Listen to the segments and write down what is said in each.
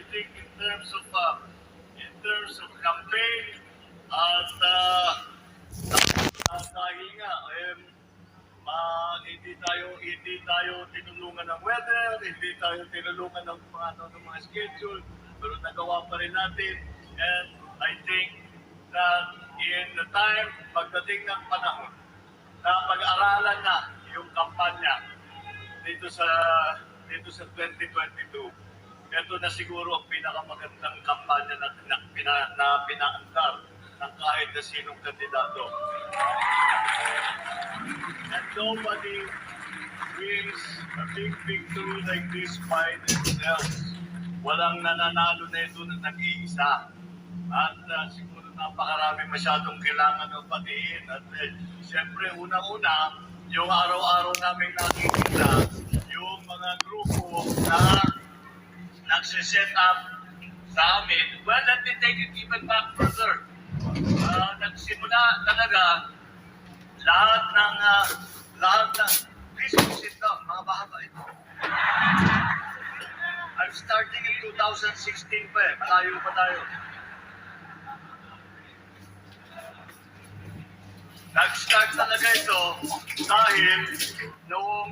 think in terms of campaign at dahil nga hindi tayo tinulungan ng weather, hindi tayo tinulungan ng mga schedule, pero nagawa pa rin natin. And I think that in the time, pagdating ng panahon, na pag-aralan na yung kampanya dito sa 2022, ito na siguro ang pinakamagandang kampanya na pinaandar ng kahit na sinong kandidato. And nobody wins a big victory like this by themselves. Walang nananalo na ito na nag-iisa. At siguro napakarami masyadong kailangan ng patiin. At siyempre, unang-una, yung araw-araw namin nakikita, yung mga grupo na nagsiset up sa amin. Well, let me take it even back further. Nagsimula talaga lahat ng please sit down, mahaba ito. I'm starting in 2016 pa eh, malayo pa tayo. Nag-start talaga ito dahil noong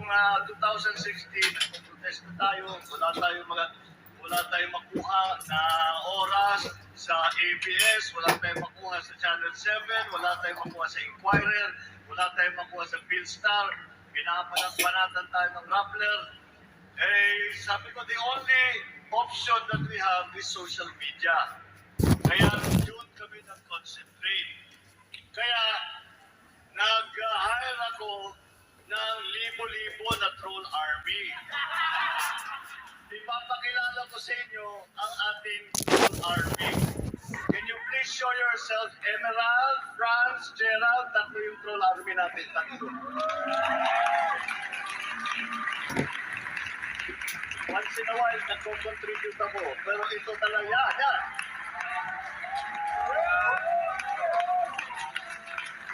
2016, nag-protest na tayo, wala tayong makuha na oras sa ABS, wala tayong makuha sa Channel 7, wala tayong makuha sa Inquirer, wala tayong makuha sa Philstar, pinapanagpanatan tayo ng Rappler. Sabi ko, the only option that we have is social media. Kaya yun kami nag-concentrate. Kaya nag-hire ako ng libo-libo na troll army. Ipapakilala ko sa inyo ang ating troll army. Can you please show yourself? Emerald, Franz, Gerald, tatlo yung troll army natin. Tatlo. Once in a while, nagko-contribute ako. Pero ito talaga, yan.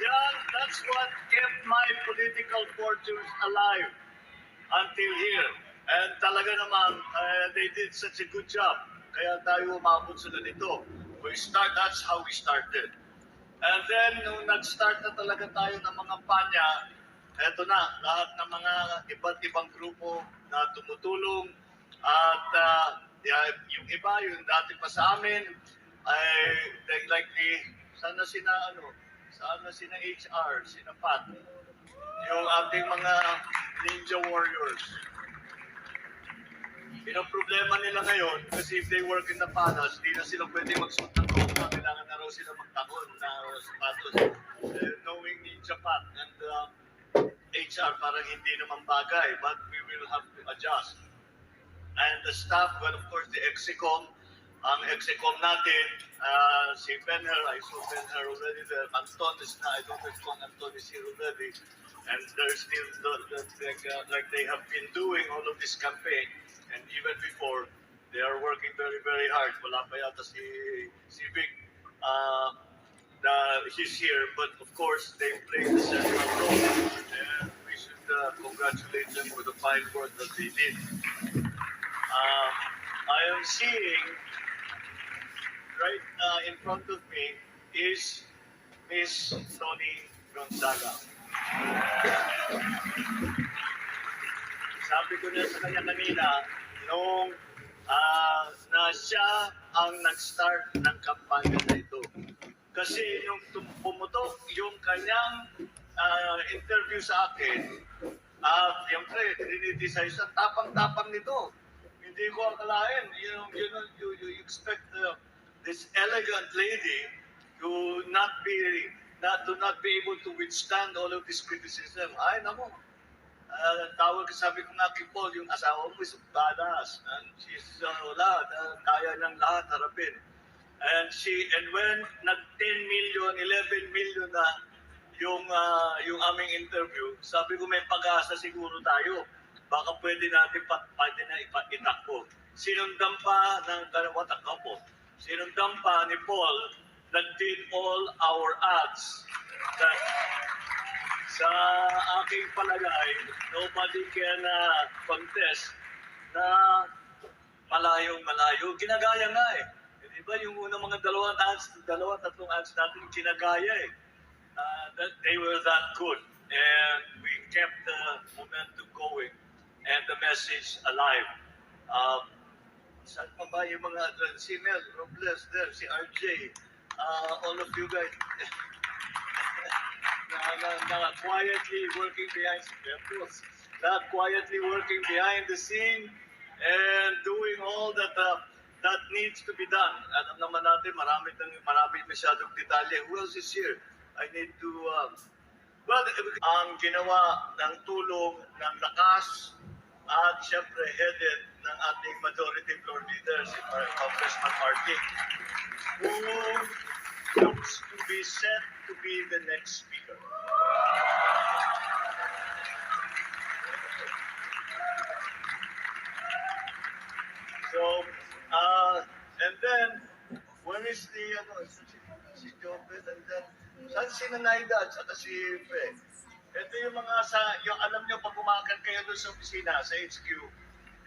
Yan, that's what kept my political fortunes alive until here. And talaga naman, they did such a good job. Kaya tayo umabot sa ganito. That's how we started. And then, nung nag-start na talaga tayo ng mga panya, eto na, lahat ng mga iba't ibang grupo na tumutulong. At yung iba, yung dati pa sa amin, sana sina HR, sina Pat, yung ating mga ninja warriors. Problema nila ngayon, kasi if they work in the palace, di na sila pwede magsuot ng ropa, kailangan na raw sila magtakon na sapatos. Knowing Ninja Pat and HR, parang hindi naman bagay, but we will have to adjust. And the staff, well, of course, the Execom, ang Execom natin, si Benher, I saw Benher already there, Anton is na, I don't know if Anton is here already, and they're still, like they have been doing all of this campaign, and even before, they are working very, very hard. Wala pa yata si Vic, he's here, but of course, they play the central role, and we should congratulate them for the fine work that they did. I am seeing right in front of me is Ms.Toni Gonzaga. Sabi ko na sa kanya kanina, nung na siya ang nag-start ng kampanya na ito. Kasi nung pumutok yung kanyang interview sa akin, siyempre, triniticize ang tapang-tapang nito. Hindi ko akalain, you expect this elegant lady to not be able to withstand all of this criticism. Ay, nako. Tawag, sabi ko nga kay Paul, yung asawa mo is badass. And she's, kaya niyang lahat harapin. And when nag-10 million, 11 million na yung aming interview, sabi ko may pag-asa siguro tayo. Baka pwede natin itakbo. Sinundan pa ng kalawat ako. Sinundan pa ni Paul that did all our ads. That sa aking palagay, nobody can contest na malayong-malayo. Ginagaya nga eh. Di ba yung unang mga tatlong ads natin, ginagaya eh. That they were that good. And we kept the momentum going and the message alive. Saan pa ba yung mga si Mel, Robles there, si RJ, all of you guys, quietly working behind the scene and doing all that that needs to be done. Alam naman natin, marami masyadong detalye. Who else is here? I need to, ang ginawa ng tulong ng lakas at syempre headed ng ating majority floor leader, si Congressman Martin, who looks to be set to be the next speaker. So, and then, where is the, si Jobet, and then, saan si Nanaida at saka si Fe? Ito yung mga yung alam nyo, pag umakan kayo doon sa opisina, sa HQ,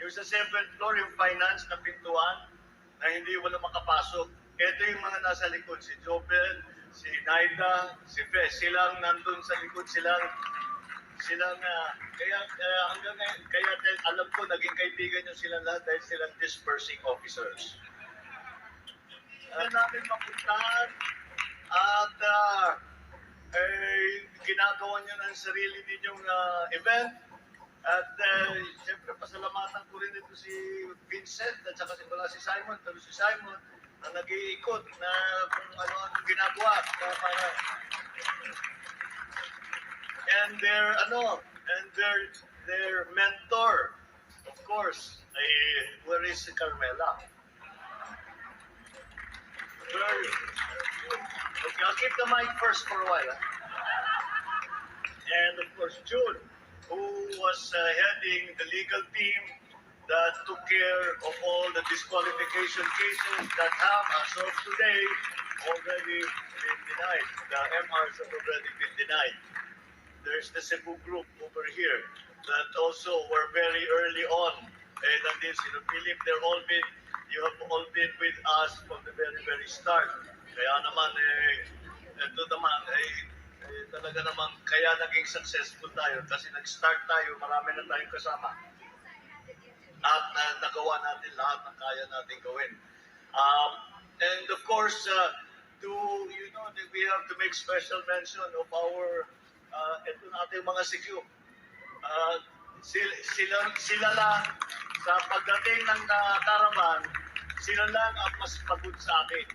yung sa 7th floor, yung finance na pintuan, na hindi wala makapasok. Ito yung mga nasa likod, si Jobet, si Naida, si Fe, silang nandun sa likod, silang kaya hanggang ngayon, kaya alam ko, naging kaibigan nyo silang lahat dahil silang dispersing officers. Namin mapuntahan at ginagawa nyo ng sarili ninyong event. At siyempre, pasalamatan ko rin ito si Vincent at saka si Simon. Pero si Simon na nag-iikot na kung ano-anong ginagawa. Para, and their mentor, of course, where is Carmela? Okay, I'll keep the mic first for a while. And of course, June, who was heading the legal team that took care of all the disqualification cases that have, as of today, already been denied. The MRs have already been denied. There's the Cebu group over here that also were very early on. And that is, Philip, you have all been with us from the very, very start. Kaya naman, ito naman, talaga naman, kaya naging successful tayo kasi nag-start tayo, marami na tayong kasama. At nagawa natin lahat ng kaya natin gawin. And of course, we have to make special mention of our, ito natin mga CQ. Sila lang, sa pagdating ng caravan, sila lang ang mas pagod sa atin.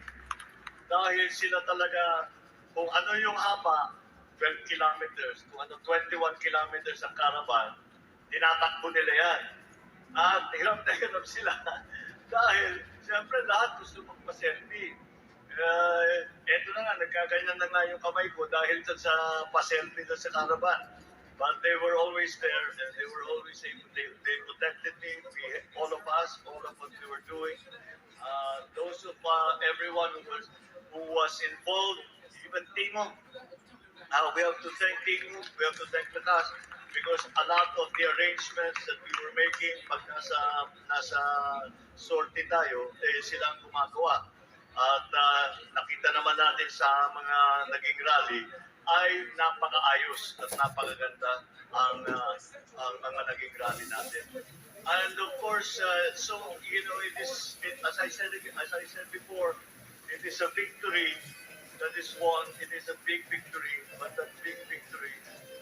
Dahil sila talaga, kung ano yung haba, 12 kilometers, kung ano 21 kilometers ang caravan, tinatakbo nila yan. At hirap na hirap sila. Dahil, siyempre, lahat gusto magpa-selfie. Eto na nga, nagkaganyan na nga yung kamay ko dahil sa pa-selfie sa caravan. But they were always there, and they were always able, they protected me, all of us, all of what we were doing. Those of everyone who was involved, even Timo. We have to thank Timo, we have to thank Lakas, because a lot of the arrangements that we were making pag nasa sortie tayo, silang gumagawa. At nakita naman natin sa mga naging rally, ay napakaayos at napakaganda ang mga naging rally natin. And of course, so as I said before, it is a victory that is won. It is a big victory, but that big victory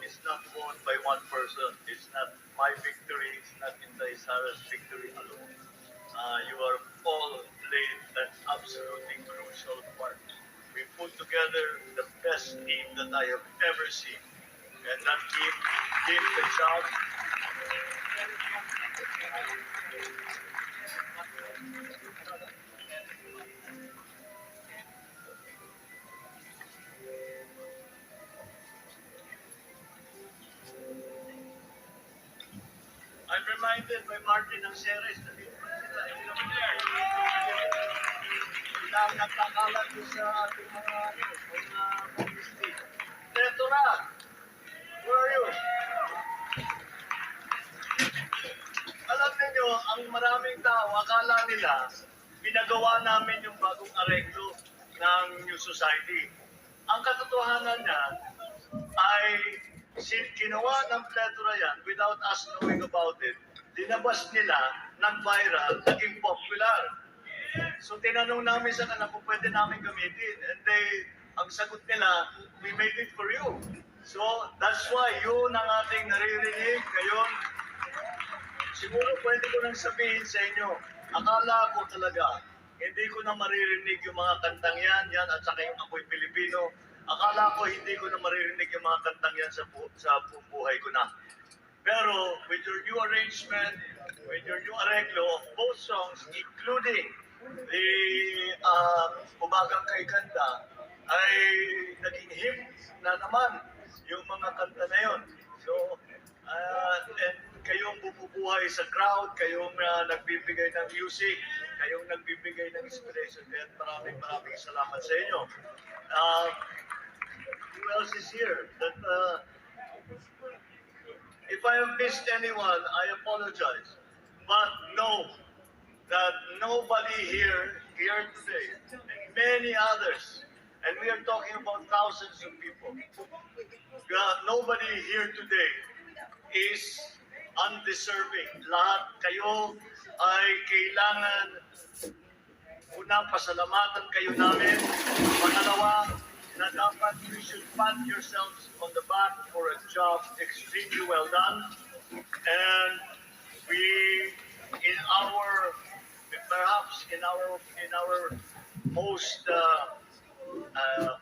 is not won by one person. It's not my victory. It's not Inday Sara's victory alone. You are all played an absolutely crucial part. We put together the best team that I have ever seen. And that team did the job. I'm reminded by Martin ng Ceres na dito sila. Sila ang nagkakalat sa ating mga publicity. Tetora, where are you? Alam niyo, ang maraming tao, akala nila, pinagawa namin yung bagong areglo ng New Society. Ang katotohanan niya ay ginawa ng plethora yan without us knowing about it. Dinabas nila, nag-viral, naging popular. So tinanong namin sa kanila kung pwede namin gamitin. And ang sagot nila, we made it for you. So that's why yun ang ating naririnig ngayon. Siguro pwede ko nang sabihin sa inyo, akala ko talaga, hindi ko na maririnig yung mga kantang yan at saka yung ako'y Pilipino. Akala ko hindi ko na maririnig yung mga kantang yan sa buhay ko na. Pero with your new arrangement, with your new arreglo of both songs, including the Umagang Kay Ganda, ay naging hit na naman yung mga kanta na yun. So, and kayong bumubuhay sa crowd, kayong nagbibigay ng music, kayong nagbibigay ng inspiration. Kaya maraming salamat sa inyo. Who else is here? If I have missed anyone, I apologize. But know that nobody here today, and many others, and we are talking about thousands of people, nobody here today is undeserving. Lahat kayo ay kailangan, una, pasalamatan kayo namin. Pangalawa, na dapat you should pat yourselves on the back for a job extremely well done. And we, perhaps in our most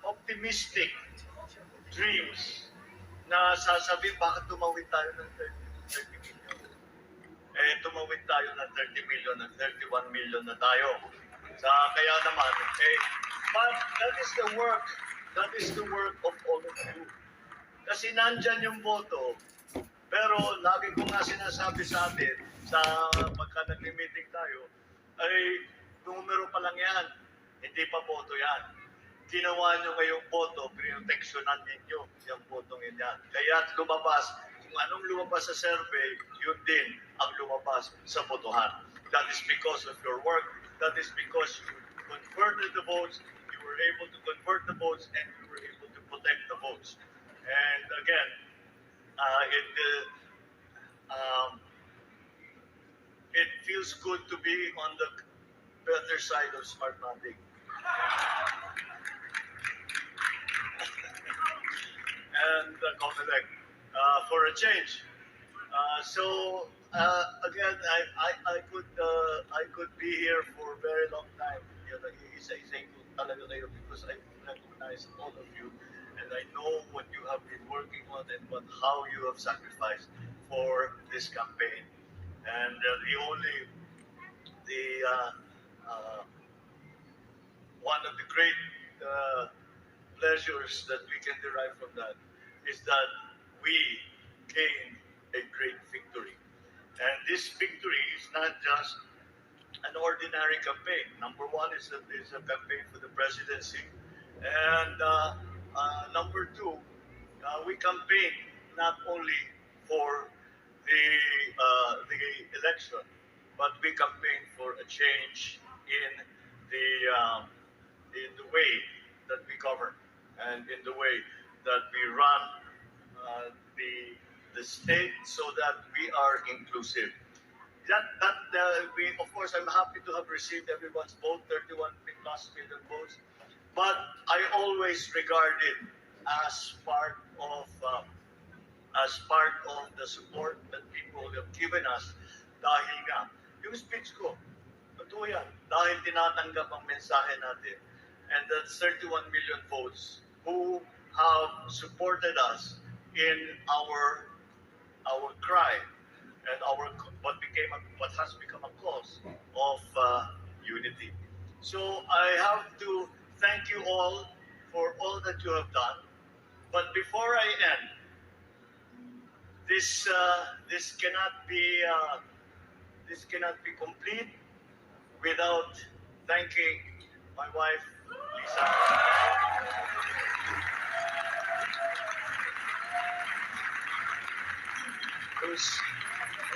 optimistic dreams, na sasabihin, bakit tumawid tayo ng 30 million? Tumawid tayo ng 30 million, ng 31 million na tayo. Kaya naman, but that is the work of all of you. Kasi nandyan yung boto, pero lagi ko nga sinasabi sa atin, pagka nag-meeting tayo, ay numero pa lang yan, hindi pa boto yan. Ginawa nyo ngayong boto, pinoteksyonan ninyo yung botong yan. Kaya lumabas, kung anong lumabas sa survey, yun din ang lumabas sa botohan. That is because of your work. That is because you converted the votes, you were able to convert the votes, and you were able to protect the votes. And again, it feels good to be on the better side of smart landing. And COMELEC for a change. Again, I could be here for a very long time. Isa-isa ko talaga kayo because I recognize all of you and I know what you have been working on and how you have sacrificed for this campaign. And one of the great pleasures that we can derive from that is that we gained a great victory. And this victory is not just an ordinary campaign. Number one is a campaign for the presidency. And number two, we campaign not only for the election, but we campaign for a change in the way that we govern and in the way that we run the state so that we are inclusive. Of course, I'm happy to have received everyone's vote, 31 plus million votes, but I always regard it as part of the support that people have given us dahil nga, yung speech ko, totoo yan, dahil tinatanggap ang mensahe natin. And that's 31 million votes who have supported us in our cry and what has become a cause of unity. So I have to thank you all for all that you have done. But before I end, this cannot be complete without thanking my wife, Lisa.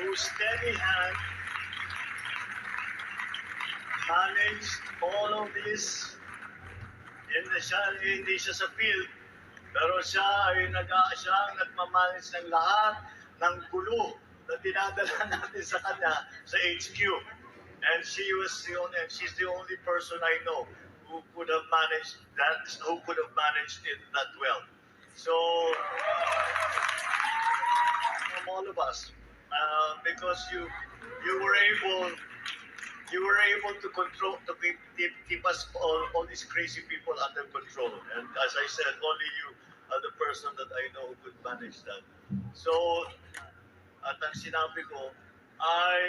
whose steady hand managed all of this. Hindi siya sa field, pero siya ang nagmamanage ng lahat ng gulo na dinadala natin sa kanya sa HQ. And she's the only person I know who could have managed it that well. So, from all of us, because you were able to control, to keep us all these crazy people under control. And as I said, only you are the person that I know who could manage that. So, at ang sinabi ko ay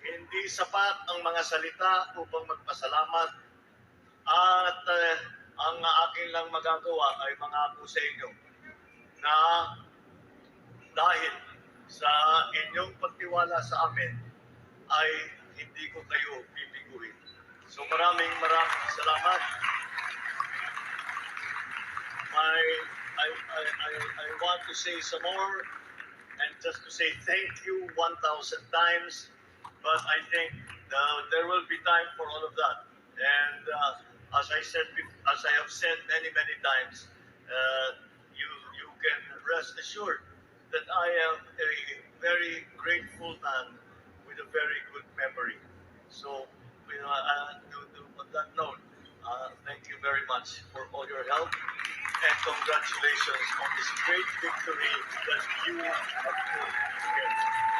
hindi sapat ang mga salita upang magpasalamat. At ang aking lang magagawa ay mangako sa inyo na dahil sa inyong pagtiwala sa amin ay hindi ko kayo bibiguin. So maraming salamat. I want to say some more and just to say thank you 1,000 times, but I think there will be time for all of that. And as I have said many times, you can rest assured that I am a very grateful man with a very good memory. So, on that note, thank you very much for all your help and congratulations on this great victory that you have put together.